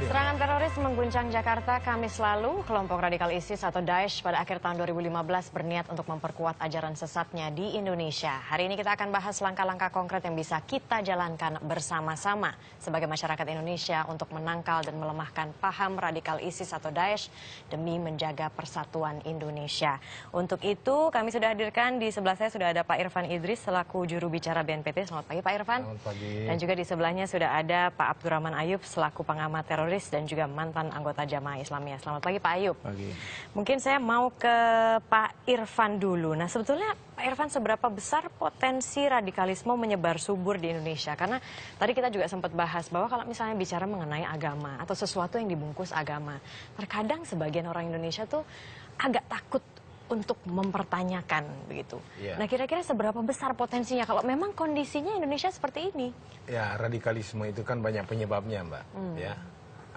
Serangan teroris mengguncang Jakarta Kamis lalu. Kelompok radikal ISIS atau Daesh pada akhir tahun 2015 berniat untuk memperkuat ajaran sesatnya di Indonesia. Hari ini kita akan bahas langkah-langkah konkret yang bisa kita jalankan bersama-sama sebagai masyarakat Indonesia untuk menangkal dan melemahkan paham radikal ISIS atau Daesh demi menjaga persatuan Indonesia. Untuk itu kami sudah hadirkan, di sebelah saya sudah ada Pak Irfan Idris selaku juru bicara BNPT. Selamat pagi Pak Irfan. Selamat pagi. Dan juga di sebelahnya sudah ada Pak Abdurrahman Ayub selaku pengamat teroris dan juga mantan anggota Jamaah Islamiyah. Selamat pagi Pak Ayub. Pagi. Mungkin saya mau ke Pak Irfan dulu. Nah, sebetulnya Pak Irfan, seberapa besar potensi radikalisme menyebar subur di Indonesia? Karena tadi kita juga sempat bahas bahwa kalau misalnya bicara mengenai agama atau sesuatu yang dibungkus agama, terkadang sebagian orang Indonesia tuh agak takut untuk mempertanyakan begitu. Ya. Nah, kira-kira seberapa besar potensinya kalau memang kondisinya Indonesia seperti ini? Ya, radikalisme itu kan banyak penyebabnya, Mbak. Ya,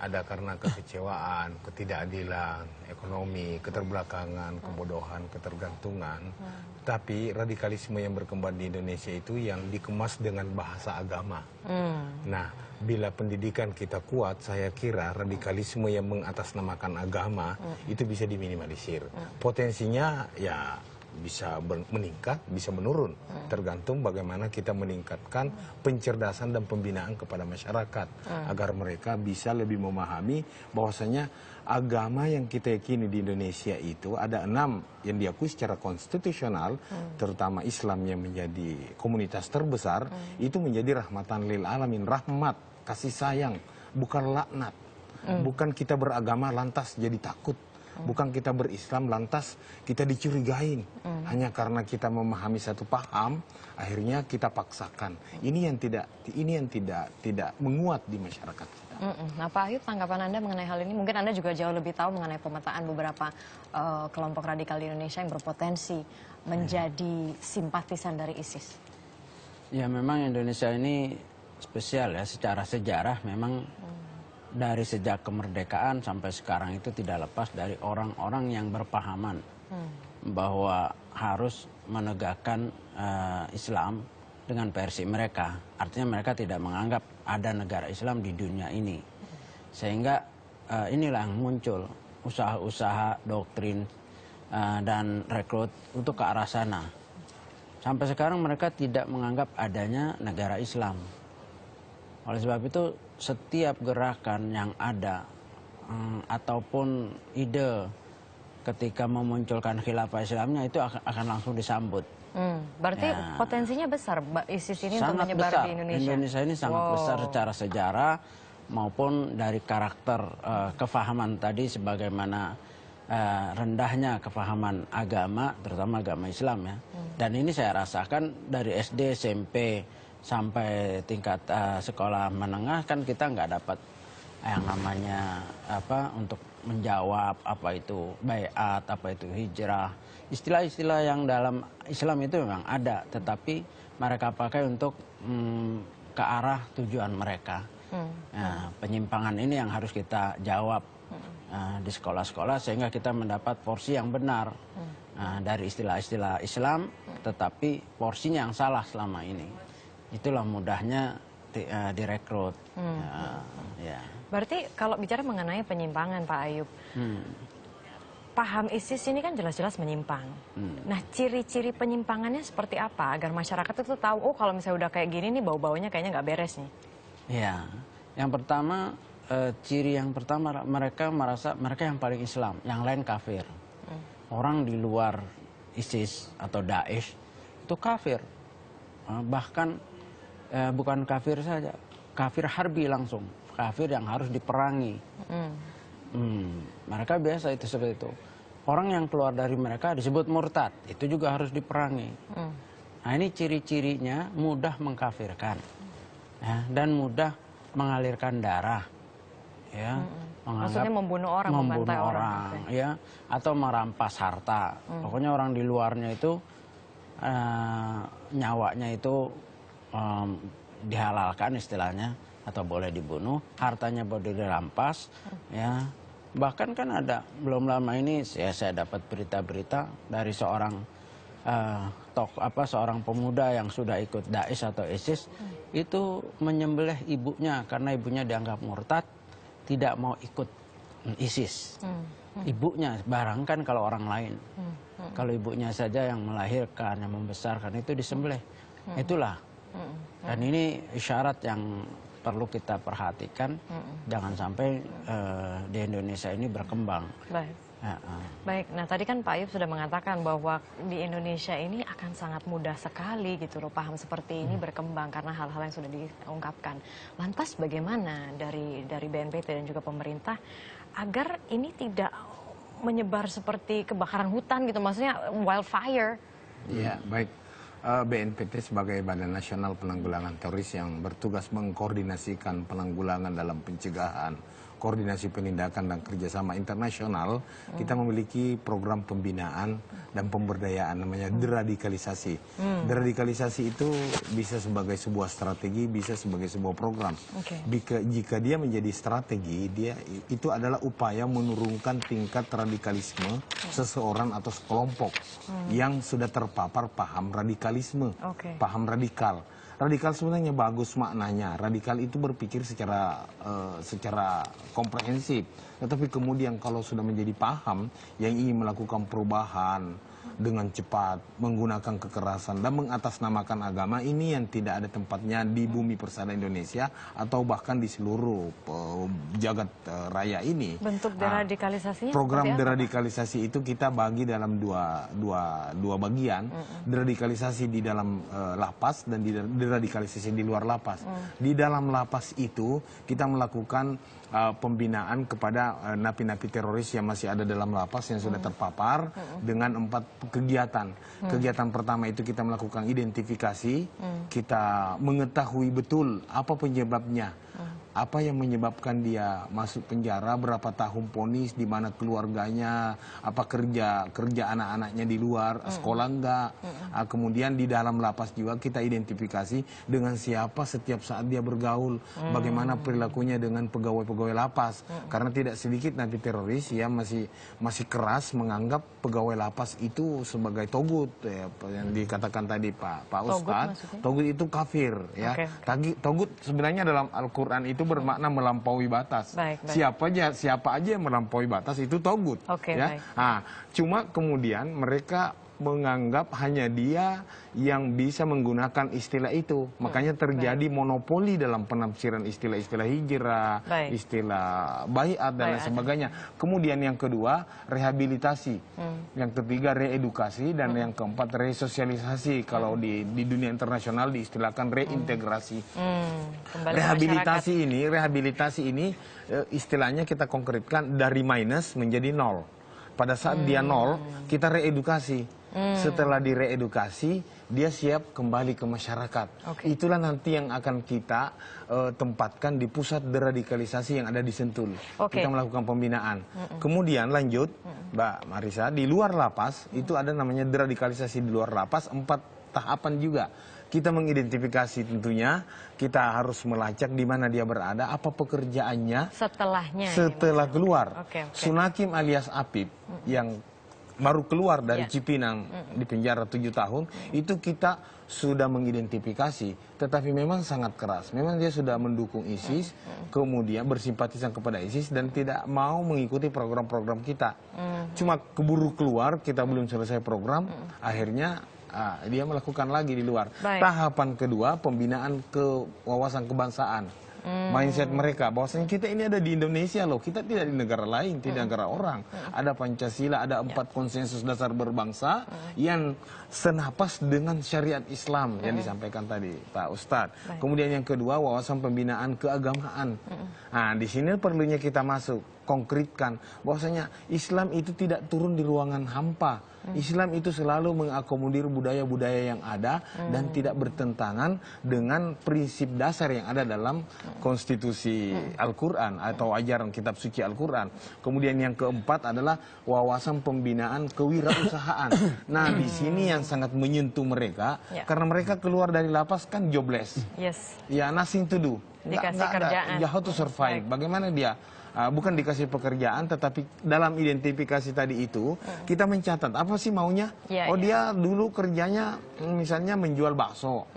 ada karena kekecewaan, ketidakadilan, ekonomi, keterbelakangan, kebodohan, ketergantungan. Tapi radikalisme yang berkembang di Indonesia itu yang dikemas dengan bahasa agama. Nah, bila pendidikan kita kuat, saya kira radikalisme yang mengatasnamakan agama itu bisa diminimalisir. Potensinya ya bisa meningkat, bisa menurun, tergantung bagaimana kita meningkatkan pencerdasan dan pembinaan kepada masyarakat agar mereka bisa lebih memahami bahwasanya agama yang kita yakini di Indonesia itu ada 6 yang diakui secara konstitusional, terutama Islam yang menjadi komunitas terbesar, itu menjadi rahmatan lil alamin, rahmat, kasih sayang, bukan laknat. Bukan kita beragama lantas jadi takut. Bukan kita berislam lantas kita dicurigain hanya karena kita memahami satu paham, akhirnya kita paksakan. Ini yang tidak menguat di masyarakat kita. Nah, Pak Ayub, tanggapan Anda mengenai hal ini? Mungkin Anda juga jauh lebih tahu mengenai pemetaan beberapa kelompok radikal di Indonesia yang berpotensi menjadi simpatisan dari ISIS. Ya, memang Indonesia ini spesial ya, secara sejarah memang dari sejak kemerdekaan sampai sekarang itu tidak lepas dari orang-orang yang berpahaman bahwa harus menegakkan Islam dengan versi mereka. Artinya mereka tidak menganggap ada negara Islam di dunia ini. Sehingga inilah yang muncul usaha-usaha doktrin dan rekrut untuk ke arah sana. Sampai sekarang mereka tidak menganggap adanya negara Islam. Oleh sebab itu setiap gerakan yang ada ataupun ide ketika memunculkan khilafah Islamnya itu akan langsung disambut. Berarti potensinya besar ISIS ini untuk menyebar besar. di Indonesia. Indonesia ini sangat besar secara sejarah maupun dari karakter kefahaman tadi, sebagaimana rendahnya kefahaman agama, terutama agama Islam ya. Dan ini saya rasakan dari SD, SMP sampai tingkat sekolah menengah kan kita nggak dapat yang namanya untuk menjawab apa itu baiat, apa itu hijrah. Istilah-istilah yang dalam Islam itu memang ada, tetapi mereka pakai untuk ke arah tujuan mereka. Nah, penyimpangan ini yang harus kita jawab di sekolah-sekolah sehingga kita mendapat porsi yang benar dari istilah-istilah Islam, tetapi porsinya yang salah selama ini. Itulah mudahnya direkrut. Ya. Berarti kalau bicara mengenai penyimpangan, Pak Ayub, paham ISIS ini kan jelas-jelas menyimpang. Nah, ciri-ciri penyimpangannya seperti apa agar masyarakat itu tahu, oh kalau misalnya udah kayak gini nih bau-baunya kayaknya nggak beres nih. Ya, yang pertama, ciri yang pertama mereka merasa mereka yang paling Islam, yang lain kafir. Orang di luar ISIS atau Daesh itu kafir. Bahkan bukan kafir saja, kafir harbi langsung, kafir yang harus diperangi. Mereka biasa itu seperti itu. Orang yang keluar dari mereka disebut murtad, itu juga harus diperangi. Nah, ini ciri-cirinya mudah mengkafirkan, ya, dan mudah mengalirkan darah, ya. Maksudnya membunuh orang, membantai orang, ya, atau merampas harta. Pokoknya orang di luarnya itu nyawanya itu dihalalkan istilahnya, atau boleh dibunuh, hartanya boleh dirampas, ya. Bahkan kan ada belum lama ini saya dapat berita-berita dari seorang seorang pemuda yang sudah ikut Daesh atau ISIS itu menyembelih ibunya karena ibunya dianggap murtad, tidak mau ikut ISIS. Ibunya, barangkan kalau orang lain. Kalau ibunya saja yang melahirkan, yang membesarkan, itu disembelih. Itulah. Dan ini isyarat yang perlu kita perhatikan. Jangan sampai di Indonesia ini berkembang. Baik. Baik, nah tadi kan Pak Ayub sudah mengatakan bahwa di Indonesia ini akan sangat mudah sekali gitu loh paham seperti ini berkembang karena hal-hal yang sudah diungkapkan. Lantas bagaimana dari BNPT dan juga pemerintah agar ini tidak menyebar seperti kebakaran hutan gitu, maksudnya wildfire? Ya, baik. BNPT sebagai Badan Nasional Penanggulangan Teroris yang bertugas mengkoordinasikan penanggulangan dalam pencegahan, koordinasi penindakan dan kerjasama internasional, kita memiliki program pembinaan dan pemberdayaan namanya deradikalisasi. Deradikalisasi itu bisa sebagai sebuah strategi, bisa sebagai sebuah program. Jika dia menjadi strategi, dia itu adalah upaya menurunkan tingkat radikalisme seseorang atau sekelompok yang sudah terpapar paham radikalisme, paham radikal. Radikal sebenarnya bagus maknanya. Radikal itu berpikir secara komprehensif. Tetapi kemudian kalau sudah menjadi paham yang ingin melakukan perubahan dengan cepat, menggunakan kekerasan dan mengatasnamakan agama, ini yang tidak ada tempatnya di bumi persada Indonesia atau bahkan di seluruh jagat raya ini. Bentuk deradikalisasinya? Program deradikalisasi itu kita bagi dalam dua bagian. Deradikalisasi di dalam lapas dan deradikalisasi di luar lapas. Di dalam lapas itu kita melakukan pembinaan kepada napi-napi teroris yang masih ada dalam lapas yang sudah terpapar dengan 4 kegiatan. Kegiatan pertama itu kita melakukan identifikasi, kita mengetahui betul apa penyebabnya. Apa yang menyebabkan dia masuk penjara, berapa tahun vonis, di mana keluarganya, apa kerja anak-anaknya di luar, sekolah enggak. Kemudian di dalam lapas juga kita identifikasi dengan siapa setiap saat dia bergaul, bagaimana perilakunya dengan pegawai-pegawai lapas. Karena tidak sedikit napi teroris yang masih keras menganggap pegawai lapas itu sebagai togut, ya, yang dikatakan tadi Pak Ustadz. Togut itu kafir, ya. Togut sebenarnya dalam Al-Quran itu bermakna melampaui batas. Siapa aja yang melampaui batas itu togut. Ya. Cuma kemudian mereka menganggap hanya dia yang bisa menggunakan istilah itu. Makanya terjadi monopoli dalam penafsiran istilah-istilah hijrah, istilah baiat dan lain sebagainya. Kemudian yang kedua, rehabilitasi. Yang ketiga, reedukasi. Dan yang keempat, resosialisasi. Kalau di dunia internasional diistilahkan reintegrasi. Rehabilitasi ini istilahnya kita konkretkan dari minus menjadi nol. Pada saat dia nol, kita reedukasi. Setelah direedukasi, dia siap kembali ke masyarakat. Itulah nanti yang akan kita tempatkan di pusat deradikalisasi yang ada di Sentul. Kita melakukan pembinaan. Kemudian lanjut, Mbak Marisa, di luar lapas, itu ada namanya deradikalisasi di luar lapas, 4 tahapan juga. Kita mengidentifikasi tentunya, kita harus melacak di mana dia berada, apa pekerjaannya setelah keluar. Sunakim alias Apip yang baru keluar dari Cipinang di penjara 7 tahun, itu kita sudah mengidentifikasi, tetapi memang sangat keras. Memang dia sudah mendukung ISIS, kemudian bersimpatisan kepada ISIS dan tidak mau mengikuti program-program kita. Cuma keburu keluar, kita belum selesai program, akhirnya dia melakukan lagi di luar. Tahapan kedua, pembinaan ke wawasan kebangsaan. Mindset mereka bahwasanya kita ini ada di Indonesia loh, kita tidak di negara lain, tidak negara orang. Ada Pancasila, ada 4 konsensus dasar berbangsa yang senapas dengan syariat Islam yang disampaikan tadi Pak Ustadz. Kemudian yang kedua, wawasan pembinaan keagamaan. Nah, di sini perlunya kita masuk konkretkan bahwasanya Islam itu tidak turun di ruangan hampa. Islam itu selalu mengakomodir budaya-budaya yang ada dan tidak bertentangan dengan prinsip dasar yang ada dalam konstitusi Al-Quran atau ajaran kitab suci Al-Quran. Kemudian yang keempat adalah wawasan pembinaan kewirausahaan. Nah, di sini yang sangat menyentuh mereka karena mereka keluar dari lapas kan jobless. Ya, nothing to do. Dikasih kerjaan. How to survive. Bagaimana dia? Bukan dikasih pekerjaan, tetapi dalam identifikasi tadi itu kita mencatat apa sih maunya. Dia dulu kerjanya misalnya menjual bakso.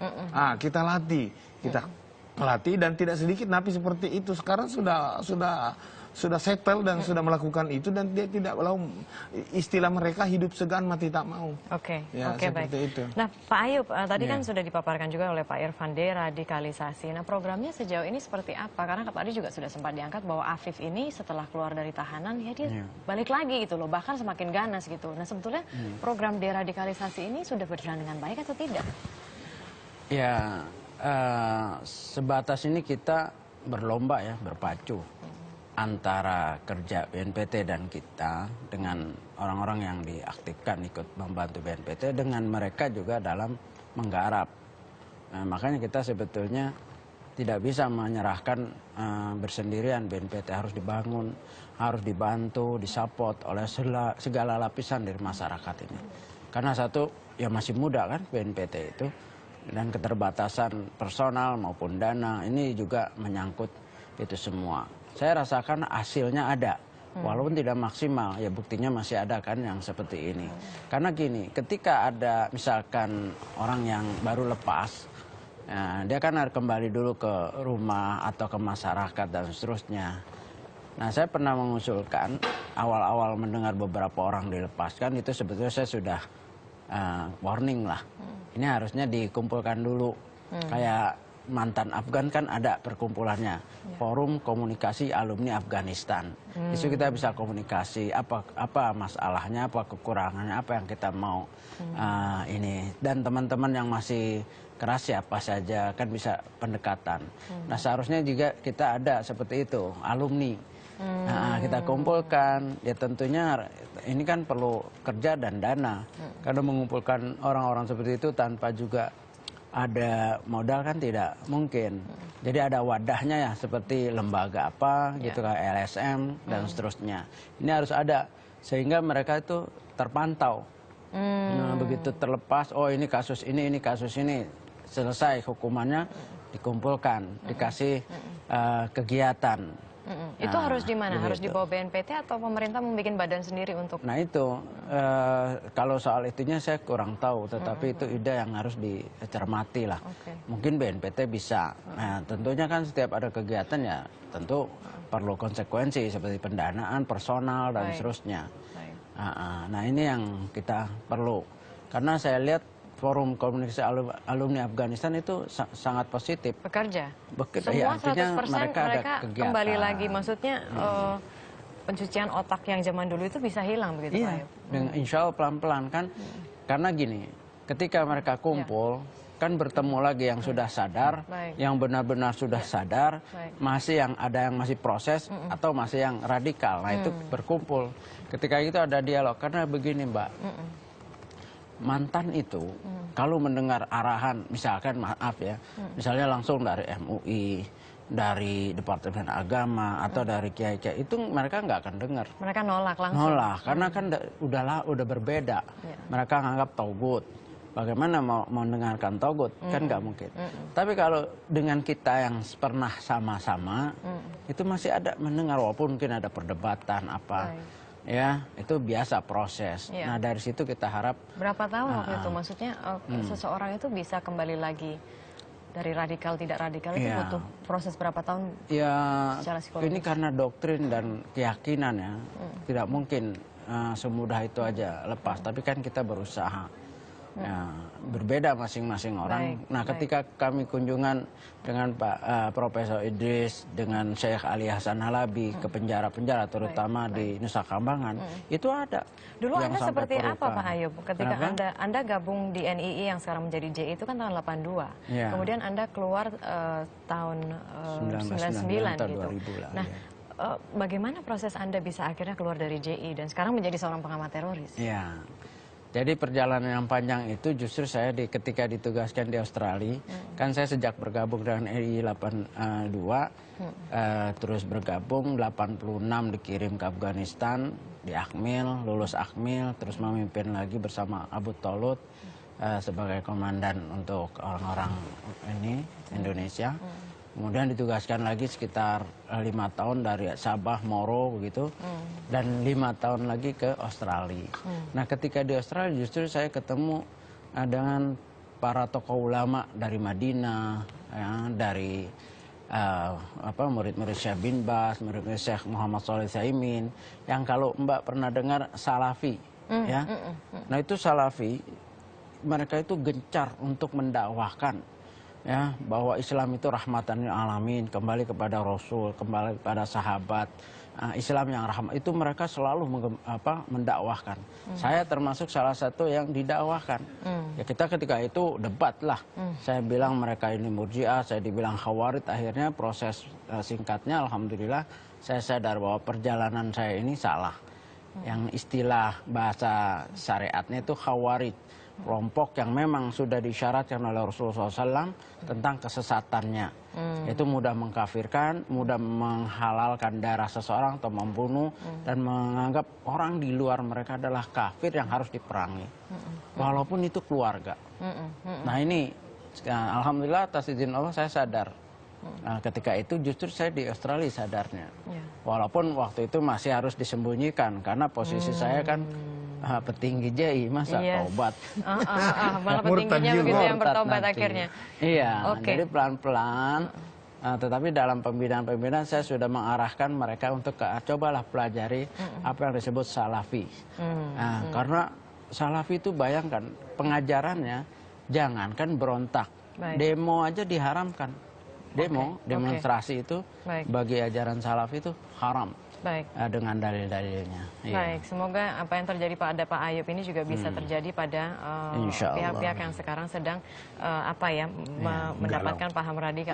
Kita latih, kita pelatih dan tidak sedikit napi seperti itu sekarang sudah settle dan sudah melakukan itu dan dia tidak mau, istilah mereka hidup segan mati tak mau. Oke, Ya, oke, baik. seperti itu. Nah, Pak Ayub, tadi Ya. kan sudah dipaparkan juga oleh Pak Irfan deradikalisasi. Nah, programnya sejauh ini seperti apa? Karena tadi juga sudah sempat diangkat bahwa Afif ini setelah keluar dari tahanan, ya dia balik lagi gitu loh, bahkan semakin ganas gitu. Nah, sebetulnya program deradikalisasi ini sudah berjalan dengan baik atau tidak? Ya, sebatas ini kita berlomba ya, berpacu antara kerja BNPT dan kita dengan orang-orang yang diaktifkan ikut membantu BNPT dengan mereka juga dalam menggarap. Nah, makanya kita sebetulnya tidak bisa menyerahkan bersendirian. BNPT harus dibangun, harus dibantu, disupport oleh segala lapisan dari masyarakat ini. Karena satu, ya masih muda kan BNPT itu, dan keterbatasan personal maupun dana ini juga menyangkut itu semua. Saya rasakan hasilnya ada, walaupun tidak maksimal, ya buktinya masih ada kan yang seperti ini. Karena gini, ketika ada misalkan orang yang baru lepas, dia kan harus kembali dulu ke rumah atau ke masyarakat dan seterusnya. Nah, saya pernah mengusulkan, awal-awal mendengar beberapa orang dilepaskan, itu sebetulnya saya sudah warning lah. Ini harusnya dikumpulkan dulu, kayak mantan Afgan kan ada perkumpulannya, Forum Komunikasi Alumni Afghanistan. Itu kita bisa komunikasi apa masalahnya, apa kekurangannya, apa yang kita mau ini. Dan teman-teman yang masih keras siapa saja kan bisa pendekatan. Nah, seharusnya juga kita ada seperti itu, alumni. Nah, kita kumpulkan, ya tentunya ini kan perlu kerja dan dana. Karena mengumpulkan orang-orang seperti itu tanpa juga ada modal kan tidak mungkin. Jadi ada wadahnya ya, seperti lembaga apa gitu kayak LSM dan seterusnya. Ini harus ada sehingga mereka itu terpantau. Nah, begitu terlepas, oh ini kasus ini selesai hukumannya, dikumpulkan, dikasih kegiatan. Itu harus di mana? Harus di bawah BNPT atau pemerintah membuat badan sendiri untuk? Nah itu, kalau soal itunya saya kurang tahu, tetapi itu ide yang harus dicermati lah. Mungkin BNPT bisa. Nah, tentunya kan setiap ada kegiatan ya tentu perlu konsekuensi seperti pendanaan, personal dan seterusnya. Nah ini yang kita perlu. Karena saya lihat Forum Komunikasi Alumni Afghanistan itu sangat positif. Bekerja? Ya, Semua 100% mereka kembali kegiatan. lagi. Maksudnya pencucian otak yang zaman dulu itu bisa hilang begitu Pak Ayub? Insya Allah pelan-pelan kan. Karena gini, ketika mereka kumpul, kan bertemu lagi yang sudah sadar, yang benar-benar sudah sadar, masih yang ada yang masih proses, atau masih yang radikal. Nah itu berkumpul. Ketika itu ada dialog. Karena begini Mbak, mantan itu kalau mendengar arahan, misalkan maaf ya, misalnya langsung dari MUI, dari Departemen Agama atau dari kiai-kiai, itu mereka nggak akan dengar. Mereka nolak langsung. Nolak, karena kan udah berbeda. Mereka nganggap togut. Bagaimana mau mendengarkan togut? Kan nggak mungkin. Tapi kalau dengan kita yang pernah sama-sama, itu masih ada mendengar, walaupun mungkin ada perdebatan apa. Ya, itu biasa proses. Nah, dari situ kita harap. Berapa tahun waktu itu? Maksudnya seseorang itu bisa kembali lagi dari radikal tidak radikal itu butuh proses berapa tahun? Ya, secara psikologis? ini karena doktrin dan keyakinan ya. Tidak mungkin semudah itu aja lepas. Tapi kan kita berusaha. Ya, berbeda masing-masing orang. Nah, ketika kami kunjungan dengan Pak Profesor Idris, dengan Syekh Ali Hasan Halabi ke penjara-penjara, terutama di Nusa Kambangan, itu ada. Dulu Anda seperti apa Pak Ayub? Ketika Anda gabung di NII yang sekarang menjadi JI itu kan tahun 82. Kemudian Anda keluar tahun 99 atau gitu. 2000 lah. Nah, bagaimana proses Anda bisa akhirnya keluar dari JI dan sekarang menjadi seorang pengamat teroris? Ya. Jadi perjalanan yang panjang itu justru saya ketika ditugaskan di Australia, kan saya sejak bergabung dengan NII 82, terus bergabung 86 dikirim ke Afghanistan, di Akmil, lulus Akmil, terus memimpin lagi bersama Abu Tolut sebagai komandan untuk orang-orang ini Indonesia. Kemudian ditugaskan lagi sekitar 5 tahun dari Sabah, Moro begitu, dan 5 tahun lagi ke Australia. Nah ketika di Australia justru saya ketemu dengan para tokoh ulama dari Madinah, ya, dari murid-murid Syekh bin Baz, murid-murid Syekh Muhammad Shalih Utsaimin, yang kalau Mbak pernah dengar Salafi, ya. Nah itu Salafi, mereka itu gencar untuk mendakwahkan, ya, bahwa Islam itu rahmatan lil alamin, kembali kepada Rasul, kembali kepada sahabat. Islam yang rahmat itu mereka selalu mendakwahkan. Saya termasuk salah satu yang didakwahkan. Ya kita ketika itu debat lah. Saya bilang mereka ini murjiah, saya dibilang khawarid. Akhirnya proses singkatnya, alhamdulillah, saya sadar bahwa perjalanan saya ini salah. Yang istilah bahasa syariatnya itu khawarid. Kelompok yang memang sudah disyaratkan oleh Rasulullah SAW tentang kesesatannya. Itu mudah mengkafirkan, mudah menghalalkan darah seseorang atau membunuh, dan menganggap orang di luar mereka adalah kafir yang harus diperangi. Walaupun itu keluarga. Nah ini, alhamdulillah atas izin Allah saya sadar. Nah, ketika itu justru saya di Australia sadarnya. Walaupun waktu itu masih harus disembunyikan, karena posisi saya kan petinggi JI, masa tobat. Malah petingginya begitu yang bertobat nanti. Akhirnya. Iya, jadi pelan-pelan. Tetapi dalam pembinaan-pembinaan saya sudah mengarahkan mereka untuk cobalah pelajari apa yang disebut Salafi. Karena Salafi itu bayangkan pengajarannya jangankan berontak, demo aja diharamkan. Demonstrasi itu bagi ajaran Salafi itu haram. Dengan dalil-dalilnya. Baik, semoga apa yang terjadi pada Pak Ayub ini juga bisa terjadi pada pihak-pihak yang sekarang sedang mendapatkan paham radikal,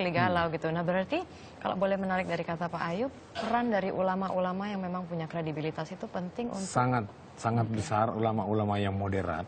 galau gitu. Nah berarti kalau boleh menarik dari kata Pak Ayub, peran dari ulama-ulama yang memang punya kredibilitas itu penting untuk sangat besar, ulama-ulama yang moderat,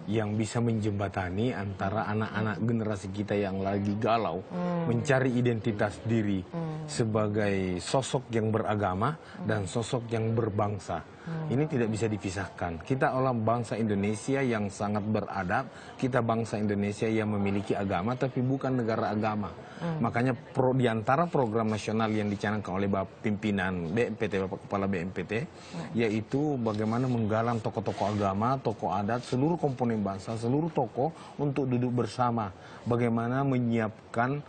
yang bisa menjembatani antara anak-anak generasi kita yang lagi galau, mencari identitas diri sebagai sosok yang beragama dan sosok yang berbangsa. Ini tidak bisa dipisahkan. Kita orang bangsa Indonesia yang sangat beradab, kita bangsa Indonesia yang memiliki agama tapi bukan negara agama. Makanya di antara program nasional yang dicanangkan oleh pimpinan BNPT, Bapak Kepala BNPT, yaitu bagaimana menggalang tokoh-tokoh agama, tokoh adat, seluruh komponen bangsa, seluruh tokoh untuk duduk bersama. Bagaimana menyiapkan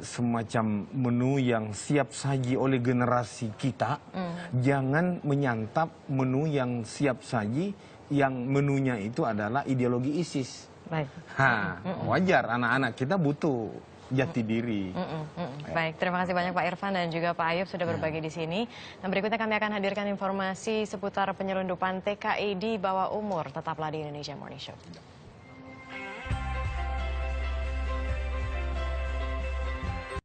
semacam menu yang siap saji oleh generasi kita, jangan menyantap menu yang siap saji yang menunya itu adalah ideologi ISIS. Wajar anak-anak kita butuh jati diri. Baik, terima kasih banyak Pak Irfan dan juga Pak Ayub sudah berbagi di sini. Dan berikutnya kami akan hadirkan informasi seputar penyelundupan TKI di bawah umur. Tetaplah di Indonesia Morning Show.